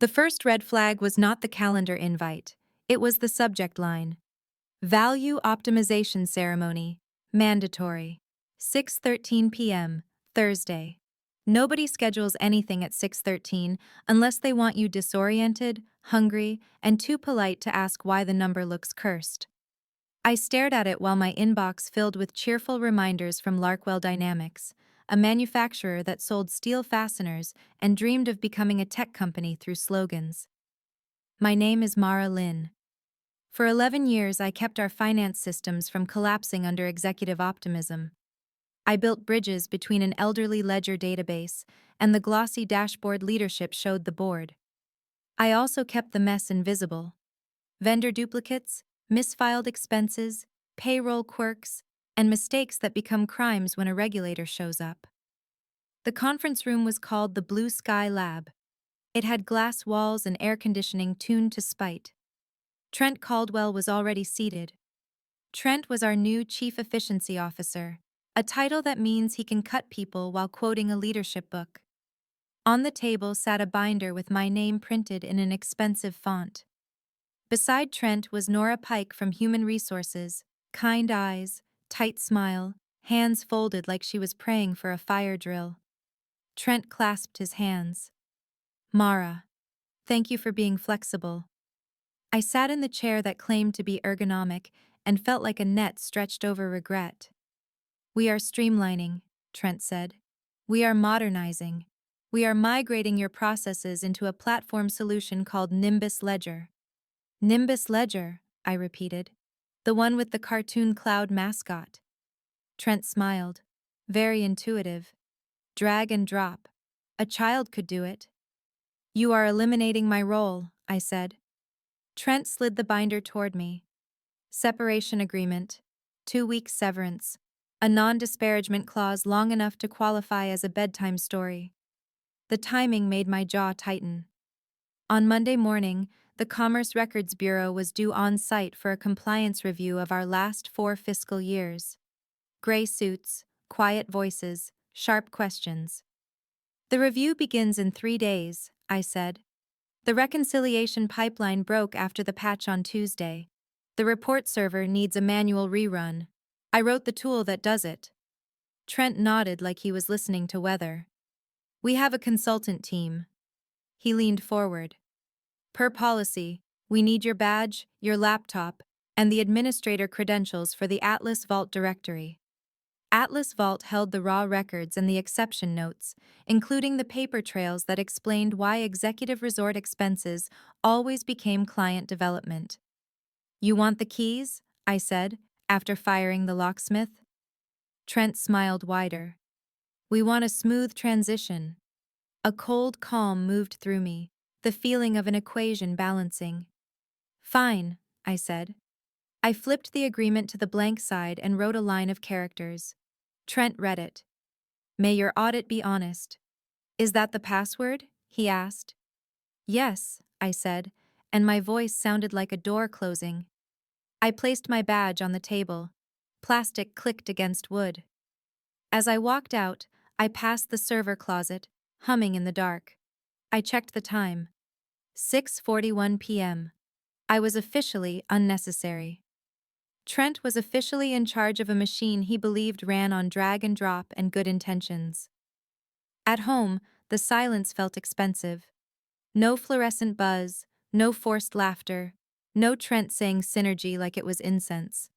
The first red flag was not the calendar invite, it was the subject line. Value optimization ceremony. Mandatory. 6:13 p.m., Thursday. Nobody schedules anything at 6:13 unless they want you disoriented, hungry, and too polite to ask why the number looks cursed. I stared at it while my inbox filled with cheerful reminders from Larkwell Dynamics, a manufacturer that sold steel fasteners and dreamed of becoming a tech company through slogans. My name is Mara Lin. For 11 years, I kept our finance systems from collapsing under executive optimism. I built bridges between an elderly ledger database and the glossy dashboard leadership showed the board. I also kept the mess invisible. Vendor duplicates, misfiled expenses, payroll quirks, and mistakes that become crimes when a regulator shows up. The conference room was called the Blue Sky Lab. It had glass walls and air conditioning tuned to spite. Trent Caldwell was already seated. Trent was our new Chief Efficiency Officer, a title that means he can cut people while quoting a leadership book. On the table sat a binder with my name printed in an expensive font. Beside Trent was Nora Pike from Human Resources, kind eyes, tight smile, hands folded like she was praying for a fire drill. Trent clasped his hands. Mara, thank you for being flexible. I sat in the chair that claimed to be ergonomic and felt like a net stretched over regret. We are streamlining, Trent said. We are modernizing. We are migrating your processes into a platform solution called Nimbus Ledger. Nimbus Ledger, I repeated. The one with the cartoon cloud mascot. Trent smiled. Very intuitive. Drag and drop. A child could do it. You are eliminating my role, I said. Trent slid the binder toward me. Separation agreement. 2 week severance. A non-disparagement clause long enough to qualify as a bedtime story. The timing made my jaw tighten. On Monday morning, the Commerce Records Bureau was due on site for a compliance review of our last 4 fiscal years. Gray suits, quiet voices, sharp questions. The review begins in 3 days, I said. The reconciliation pipeline broke after the patch on Tuesday. The report server needs a manual rerun. I wrote the tool that does it. Trent nodded like he was listening to weather. We have a consultant team. He leaned forward. Per policy, we need your badge, your laptop, and the administrator credentials for the Atlas Vault directory. Atlas Vault held the raw records and the exception notes, including the paper trails that explained why executive resort expenses always became client development. You want the keys? I said, after firing the locksmith. Trent smiled wider. We want a smooth transition. A cold calm moved through me, the feeling of an equation balancing. Fine, I said. I flipped the agreement to the blank side and wrote a line of characters. Trent read it. May your audit be honest. Is that the password? He asked. Yes, I said, and my voice sounded like a door closing. I placed my badge on the table. Plastic clicked against wood. As I walked out, I passed the server closet, humming in the dark. I checked the time. 6:41 p.m. I was officially unnecessary. Trent was officially in charge of a machine he believed ran on drag and drop and good intentions. At home, the silence felt expensive. No fluorescent buzz, no forced laughter, no Trent saying synergy like it was incense.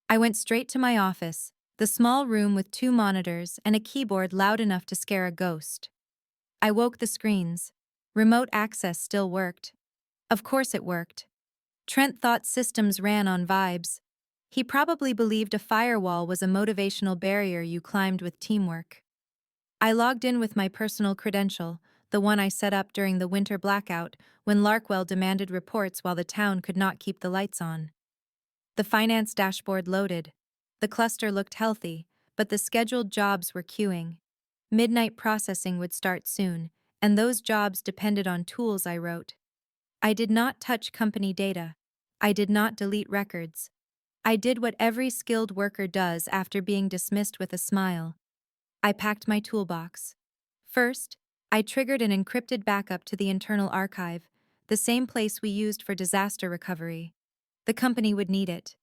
I went straight to my office, the small room with 2 monitors and a keyboard loud enough to scare a ghost. I woke the screens. Remote access still worked. Of course it worked. Trent thought systems ran on vibes. He probably believed a firewall was a motivational barrier you climbed with teamwork. I logged in with my personal credential, the one I set up during the winter blackout when Larkwell demanded reports while the town could not keep the lights on. The finance dashboard loaded. The cluster looked healthy, but the scheduled jobs were queuing. Midnight processing would start soon, and those jobs depended on tools I wrote. I did not touch company data. I did not delete records. I did what every skilled worker does after being dismissed with a smile. I packed my toolbox. First, I triggered an encrypted backup to the internal archive, the same place we used for disaster recovery. The company would need it.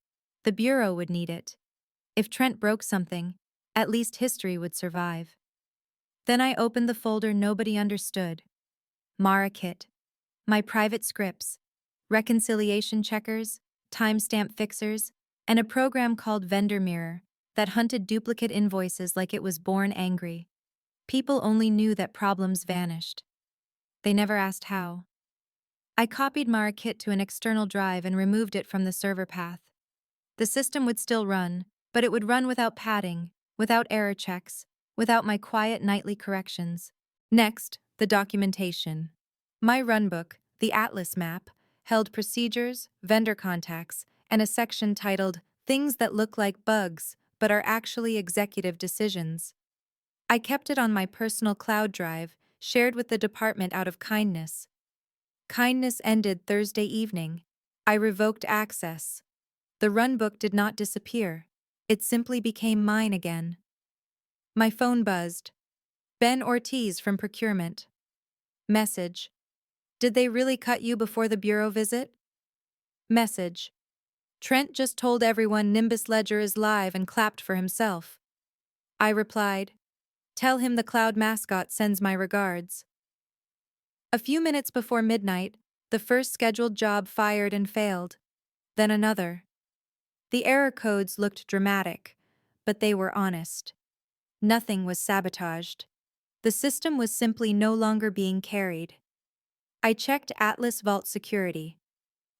The bureau would need it. If Trent broke something, at least history would survive. Then I opened the folder nobody understood. Mara Kit. My private scripts, reconciliation checkers, timestamp fixers, and a program called Vendor Mirror that hunted duplicate invoices like it was born angry. People only knew that problems vanished. They never asked how. I copied Mara Kit to an external drive and removed it from the server path. The system would still run, but it would run without padding, without error checks, without my quiet nightly corrections. Next, the documentation. My runbook, the Atlas map, held procedures, vendor contacts, and a section titled Things That Look Like Bugs but Are Actually Executive Decisions. I kept it on my personal cloud drive, shared with the department out of kindness. Kindness ended Thursday evening. I revoked access. The runbook did not disappear. It simply became mine again. My phone buzzed. Ben Ortiz from procurement. Message. Did they really cut you before the bureau visit? Message. Trent just told everyone Nimbus Ledger is live and clapped for himself. I replied, tell him the cloud mascot sends my regards. A few minutes before midnight, the first scheduled job fired and failed. Then another. The error codes looked dramatic, but they were honest. Nothing was sabotaged. The system was simply no longer being carried. I checked Atlas Vault security.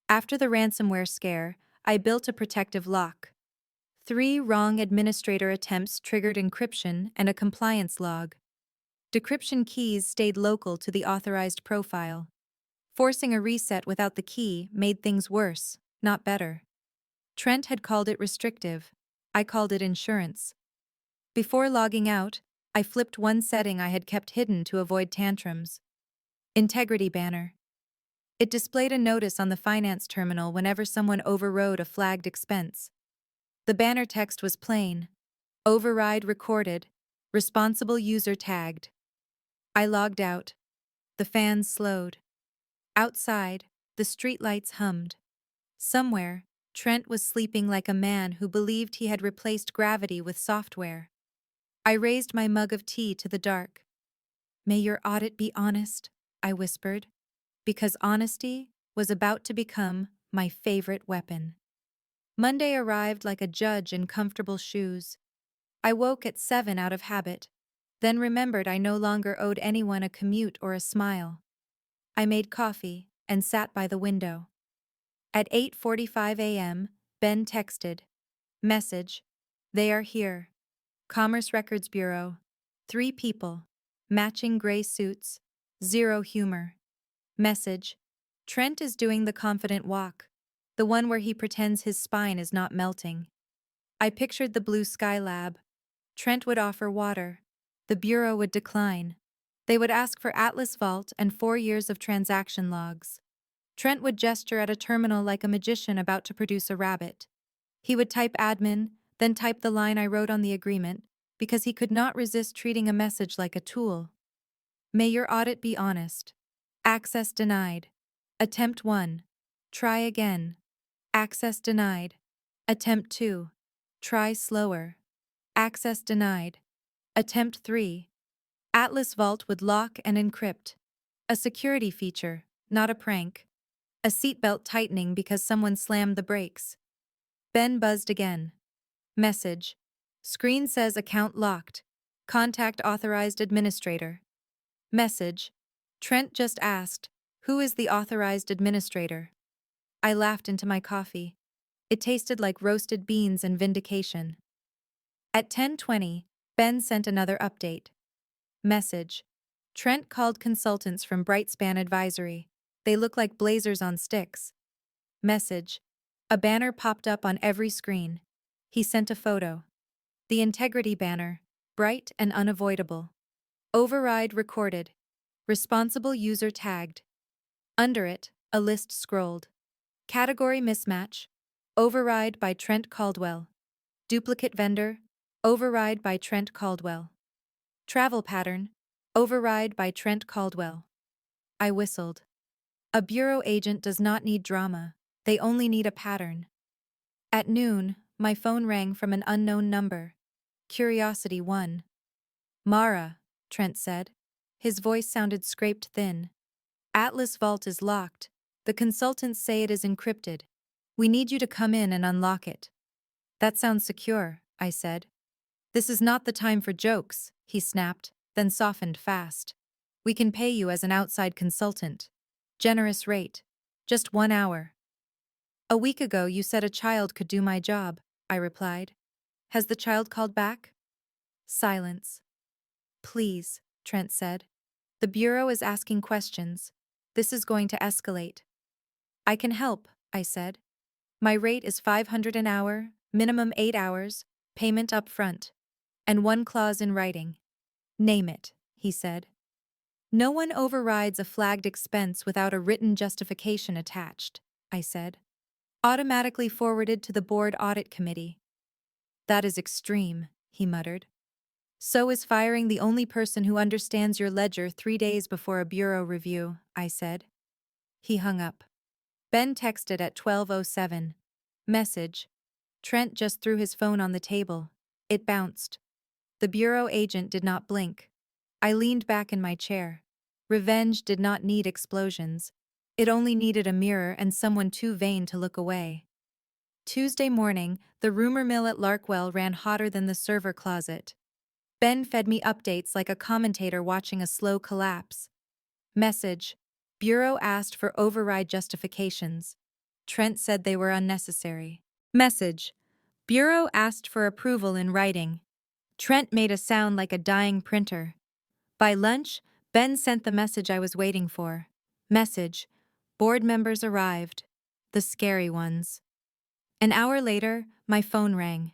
After the ransomware scare, I built a protective lock. 3 wrong administrator attempts triggered encryption and a compliance log. Decryption keys stayed local to the authorized profile. Forcing a reset without the key made things worse, not better. Trent had called it restrictive. I called it insurance. Before logging out, I flipped one setting I had kept hidden to avoid tantrums. Integrity banner. It displayed a notice on the finance terminal whenever someone overrode a flagged expense. The banner text was plain. Override recorded. Responsible user tagged. I logged out. The fans slowed. Outside, the streetlights hummed. Somewhere, Trent was sleeping like a man who believed he had replaced gravity with software. I raised my mug of tea to the dark. May your audit be honest, I whispered, because honesty was about to become my favorite weapon. Monday arrived like a judge in comfortable shoes. I woke at 7 out of habit, then remembered I no longer owed anyone a commute or a smile. I made coffee and sat by the window. At 8:45 a.m., Ben texted. Message. They are here. Commerce Records Bureau. 3 people. Matching gray suits. 0 humor. Message. Trent is doing the confident walk. The one where he pretends his spine is not melting. I pictured the blue sky lab. Trent would offer water. The bureau would decline. They would ask for Atlas Vault and 4 years of transaction logs. Trent would gesture at a terminal like a magician about to produce a rabbit. He would type admin, then type the line I wrote on the agreement, because he could not resist treating a message like a tool. May your audit be honest. Access denied. Attempt 1. Try again. Access denied. Attempt 2. Try slower. Access denied. Attempt 3. Atlas Vault would lock and encrypt. A security feature, not a prank. A seatbelt tightening because someone slammed the brakes. Ben buzzed again. Message. Screen says account locked. Contact authorized administrator. Message. Trent just asked, who is the authorized administrator? I laughed into my coffee. It tasted like roasted beans and vindication. At 10:20, Ben sent another update. Message. Trent called consultants from Brightspan Advisory. They look like blazers on sticks. Message. A banner popped up on every screen. He sent a photo. The integrity banner, bright and unavoidable. Override recorded. Responsible user tagged. Under it, a list scrolled. Category mismatch. Override by Trent Caldwell. Duplicate vendor. Override by Trent Caldwell. Travel pattern. Override by Trent Caldwell. I whistled. A bureau agent does not need drama, they only need a pattern. At noon, my phone rang from an unknown number. Curiosity won. Mara, Trent said. His voice sounded scraped thin. Atlas Vault is locked. The consultants say it is encrypted. We need you to come in and unlock it. That sounds secure, I said. This is not the time for jokes, he snapped, then softened fast. We can pay you as an outside consultant. Generous rate. Just 1 hour. A week ago you said a child could do my job, I replied. Has the child called back? Silence. Please, Trent said. The Bureau is asking questions. This is going to escalate. I can help, I said. My rate is $500 an hour, minimum 8 hours, payment up front. And 1 clause in writing. Name it, he said. No one overrides a flagged expense without a written justification attached, I said. Automatically forwarded to the board audit committee. That is extreme, he muttered. So is firing the only person who understands your ledger 3 days before a bureau review, I said. He hung up. Ben texted at 12:07. Message. Trent just threw his phone on the table. It bounced. The bureau agent did not blink. I leaned back in my chair. Revenge did not need explosions. It only needed a mirror and someone too vain to look away. Tuesday morning, the rumor mill at Larkwell ran hotter than the server closet. Ben fed me updates like a commentator watching a slow collapse. Message. Bureau asked for override justifications. Trent said they were unnecessary. Message. Bureau asked for approval in writing. Trent made a sound like a dying printer. By lunch, Ben sent the message I was waiting for. Message. Board members arrived. The scary ones. An hour later, my phone rang.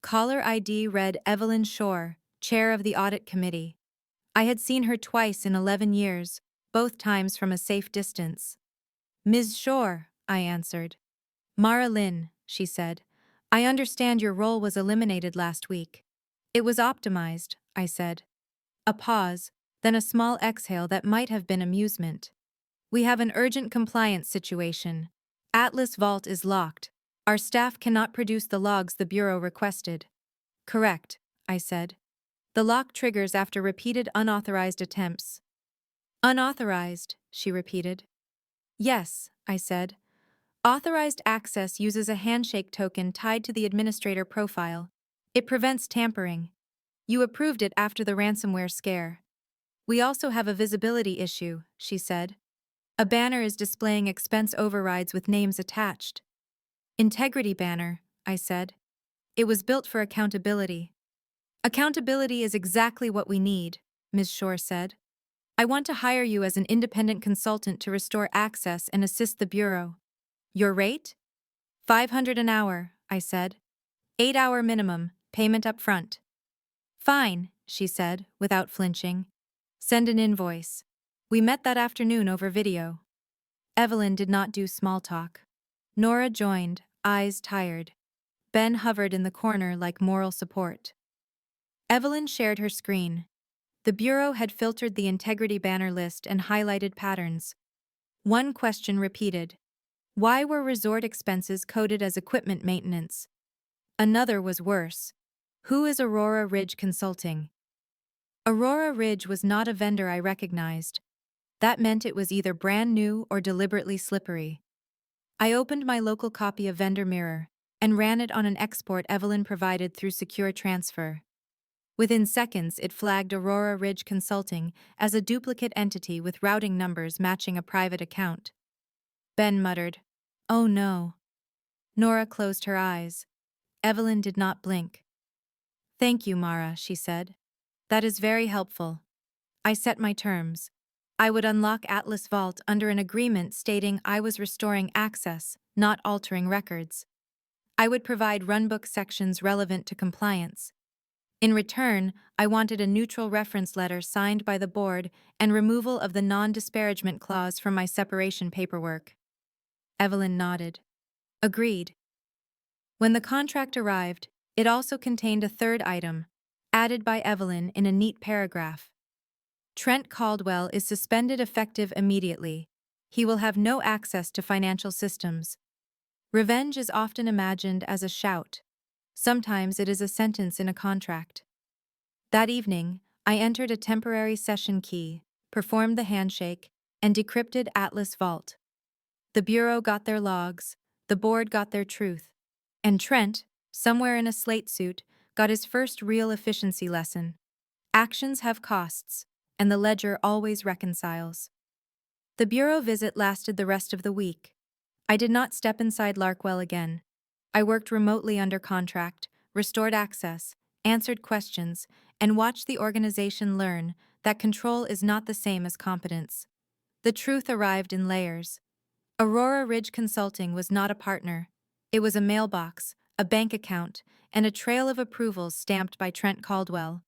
Caller ID read Evelyn Shore, chair of the audit committee. I had seen her twice in 11 years, both times from a safe distance. Ms. Shore, I answered. Mara Lynn, she said. I understand your role was eliminated last week. It was optimized, I said. A pause, then a small exhale that might have been amusement. We have an urgent compliance situation. Atlas Vault is locked. Our staff cannot produce the logs the Bureau requested. Correct, I said. The lock triggers after repeated unauthorized attempts. Unauthorized, she repeated. Yes, I said. Authorized access uses a handshake token tied to the administrator profile. It prevents tampering. You approved it after the ransomware scare. We also have a visibility issue, she said. A banner is displaying expense overrides with names attached. Integrity banner, I said. It was built for accountability. Accountability is exactly what we need, Ms. Shore said. I want to hire you as an independent consultant to restore access and assist the Bureau. Your rate? $500 an hour, I said. 8-hour minimum, payment up front. Fine, she said, without flinching. Send an invoice. We met that afternoon over video. Evelyn did not do small talk. Nora joined, eyes tired. Ben hovered in the corner like moral support. Evelyn shared her screen. The Bureau had filtered the integrity banner list and highlighted patterns. One question repeated. Why were resort expenses coded as equipment maintenance? Another was worse. Who is Aurora Ridge Consulting? Aurora Ridge was not a vendor I recognized. That meant it was either brand new or deliberately slippery. I opened my local copy of Vendor Mirror and ran it on an export Evelyn provided through Secure Transfer. Within seconds, it flagged Aurora Ridge Consulting as a duplicate entity with routing numbers matching a private account. Ben muttered, "Oh no." Nora closed her eyes. Evelyn did not blink. "Thank you, Mara," she said. "That is very helpful." I set my terms. I would unlock Atlas Vault under an agreement stating I was restoring access, not altering records. I would provide runbook sections relevant to compliance. In return, I wanted a neutral reference letter signed by the board and removal of the non-disparagement clause from my separation paperwork. Evelyn nodded. Agreed. When the contract arrived, it also contained a third item, added by Evelyn in a neat paragraph. Trent Caldwell is suspended effective immediately. He will have no access to financial systems. Revenge is often imagined as a shout. Sometimes it is a sentence in a contract. That evening, I entered a temporary session key, performed the handshake, and decrypted Atlas Vault. The Bureau got their logs, the board got their truth, and Trent, somewhere in a slate suit, got his first real efficiency lesson. Actions have costs, and the ledger always reconciles. The Bureau visit lasted the rest of the week. I did not step inside Larkwell again. I worked remotely under contract, restored access, answered questions, and watched the organization learn that control is not the same as competence. The truth arrived in layers. Aurora Ridge Consulting was not a partner. It was a mailbox, a bank account, and a trail of approvals stamped by Trent Caldwell.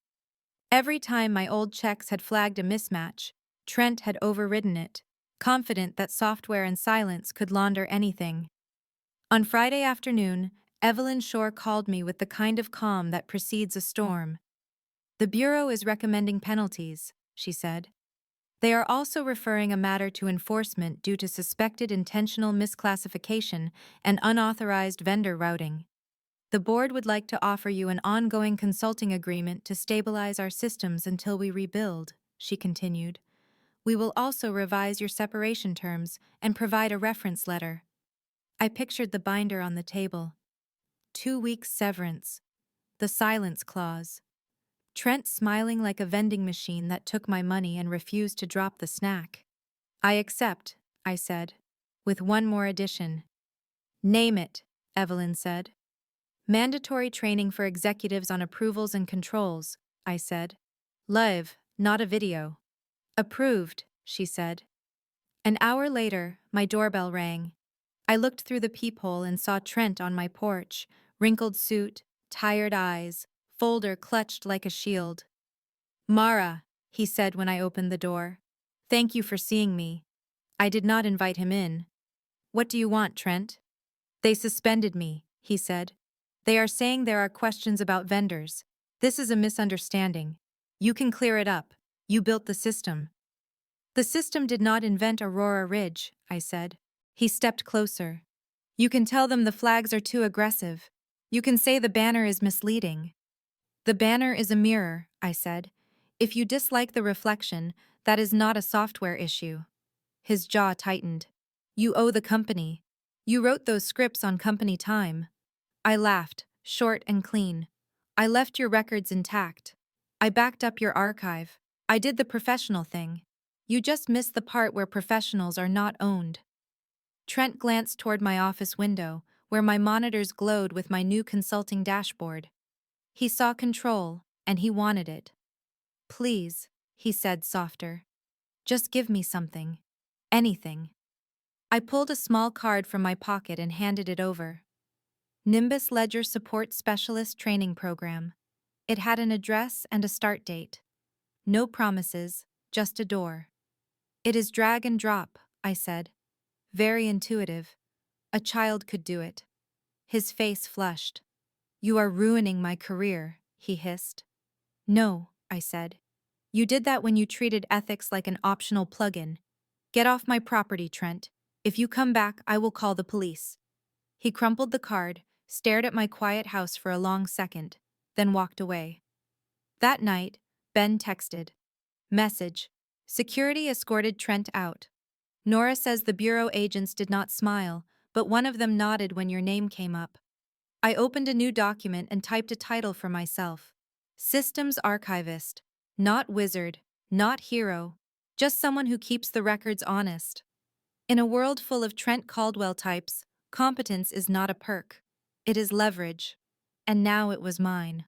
Every time my old checks had flagged a mismatch, Trent had overridden it, confident that software and silence could launder anything. On Friday afternoon, Evelyn Shore called me with the kind of calm that precedes a storm. "The Bureau is recommending penalties," she said. "They are also referring a matter to enforcement due to suspected intentional misclassification and unauthorized vendor routing. The board would like to offer you an ongoing consulting agreement to stabilize our systems until we rebuild," she continued. "We will also revise your separation terms and provide a reference letter." I pictured the binder on the table. 2 weeks severance. The silence clause. Trent smiling like a vending machine that took my money and refused to drop the snack. "I accept," I said, "with one more addition." "Name it," Evelyn said. "Mandatory training for executives on approvals and controls," I said. "Live, not a video." "Approved," she said. An hour later, my doorbell rang. I looked through the peephole and saw Trent on my porch, wrinkled suit, tired eyes, folder clutched like a shield. "Mara," he said when I opened the door. "Thank you for seeing me." I did not invite him in. "What do you want, Trent?" "They suspended me," he said. "They are saying there are questions about vendors. This is a misunderstanding. You can clear it up. You built the system." "The system did not invent Aurora Ridge," I said. He stepped closer. "You can tell them the flags are too aggressive. You can say the banner is misleading." "The banner is a mirror," I said. "If you dislike the reflection, that is not a software issue." His jaw tightened. "You owe the company. You wrote those scripts on company time." I laughed, short and clean. "I left your records intact. I backed up your archive. I did the professional thing. You just missed the part where professionals are not owned." Trent glanced toward my office window, where my monitors glowed with my new consulting dashboard. He saw control, and he wanted it. "Please," he said softer. "Just give me something. Anything." I pulled a small card from my pocket and handed it over. Nimbus Ledger Support Specialist Training Program. It had an address and a start date. No promises, just a door. "It is drag and drop," I said. "Very intuitive. A child could do it." His face flushed. "You are ruining my career," he hissed. "No," I said. "You did that when you treated ethics like an optional plug-in. Get off my property, Trent. If you come back, I will call the police." He crumpled the card, stared at my quiet house for a long second, then walked away. That night, Ben texted. Message. Security escorted Trent out. Nora says the Bureau agents did not smile, but one of them nodded when your name came up. I opened a new document and typed a title for myself. Systems Archivist. Not wizard, not hero, just someone who keeps the records honest. In a world full of Trent Caldwell types, competence is not a perk. It is leverage. And now it was mine.